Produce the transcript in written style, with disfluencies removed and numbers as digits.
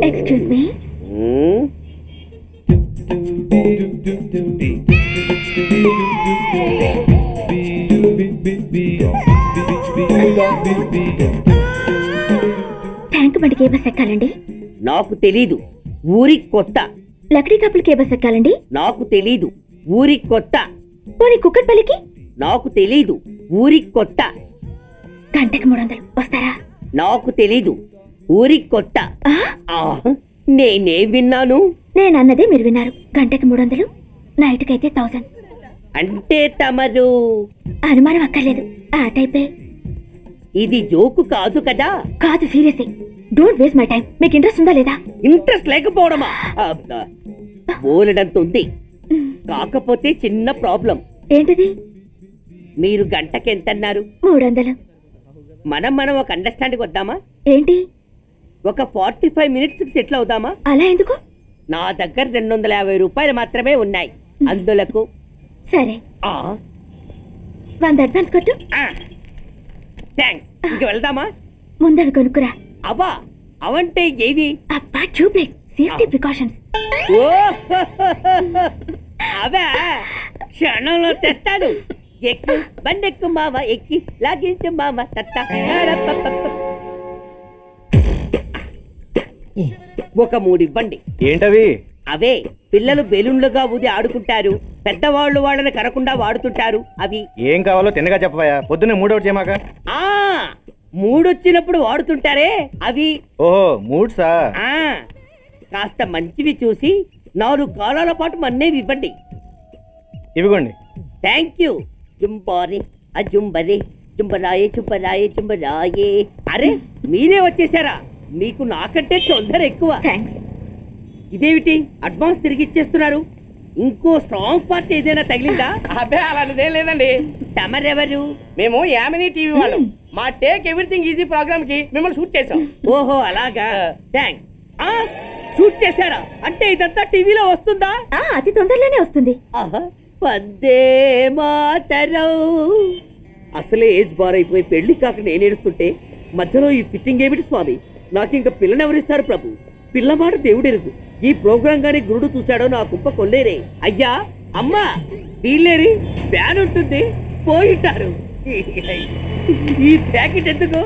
Excuse me. Tank బండికి ఏ bus ఎక్కాలండి? నాకు తెలీదు, ఊరి కొత్త. లక్డీ కప్పులకి ఏ బస్ ఎక్కాలండి? నాకు తెలీదు, ఊరి కొత్త. పోనీ కుక్కట్పల్లికి? నాకు తెలీదు, ఊరి కొత్త. గంటకి 300 వస్తారా? నాకు తెలీదు, ఊరి కొత్త. నేనే విన్నాను. నేనన్నదే మీరు విన్నారు. గంటకి 300, నైట్కైతే 1000. అంటే తమరు? అనుమానం అక్కర్లేదు, ఆ టైపే. ఇది జోకు కాదు కదా? కాదు, serious. Don't waste my time. మీకు ఇంట్రెస్ట్ ఉందా లేదా? ఇంట్రెస్ట్ లేకపోవడమా? బోలెడంత ఉంది, కాకపోతే చిన్న ప్రాబ్లం. ఏంటిది? మీరు గంటకి ఎంత అన్నారు? 300. మనం ఒక అండర్స్టాండింగ్ వద్దామా? ఏంటి? ఒక 45 మినిట్స్ సెటిల్ అవుదామా? అలా ఎందుకు? నా దగ్గర 250 రూపాయలు మాత్రమే ఉన్నాయి, అందులకు. సరే, 100 అడ్వాన్స్ కొట్టు. థ్యాంక్స్. ఇంక వెళ్దామా? ముందవి కొనుక్కురా. అవా? అవంటే ఏవి? అబ్బా, ట్యూబ్లైట్, సేఫ్టీ ప్రికాషన్స్. అవా? క్షణంలో తెస్తాను. ఎక్కు బండెక్కు మామ, ఎక్కి లాగించు మామ. ఒక 3 ఇవ్వండి. ఏంటవి? అవే పిల్లలు బెలూన్లుగా ఊది ఆడుకుంటారు, పెద్దవాళ్ళు వాళ్ళని కరకుండా వాడుతుంటారు. అవి ఏం కావాలో తిన్నగా చెప్పవా? పొద్దున్నే 3 ఒకటి చేయమాక. 3 వచ్చినప్పుడు వాడుతుంటారే అవి. ఓహో, 3సా? కాస్త మంచివి చూసి 4 కాలాల పాటు మన్నేవి ఇవ్వండి. ఇవిగోండి. Thank you. జుంబారే అజుంబరే, జుంబరాయే చుంబరాయే చుంబరాయే. అరే, మీరే వచ్చేసారా? మీకు నాకంటే తొందర ఎక్కువ. ఇదేమిటి అడ్వాన్స్ తిరిగి ఇచ్చేస్తున్నారు? ఇంకో స్ట్రాంగ్ పార్ట్ ఏదైనా తగిలిందా? అబ్బే, అలాంటిదేం లేదండి. తమరెవరు? మేము యామినీ టీవీ వాళ్ళం. మా టేక్ ఎవ్రీథింగ్ ఈజీ ప్రోగ్రామ్ కి మిమ్మల్ని షూట్ చేసాం. ఓహో, అలాగా. థ్యాంక్స్. షూట్ చేశారా? అంటే ఇదంతా టీవీలో వస్తుందా? అతి తొందరలోనే వస్తుంది. వందే మాతరం. అసలే ఏజ్ బార్ అయిపోయి పెళ్లి కాక నేను ఏడుస్తుంటే మధ్యలో ఈ ఫిట్టింగ్ ఏమిటి స్వామి? నాకు ఇంకా పిల్లనెవరిస్తారు ప్రభు? పిల్లమాట దేవుడెరుగు. ఈ ప్రోగ్రాం గాని గురుడు చూశాడో నా కుప్ప కొల్లేరే. అయ్యా, అమ్మా, వీళ్ళేరి ఫ్యాన్ ఉంటుంది, పోయింటారు. ఈ ప్యాకెట్ ఎందుకు?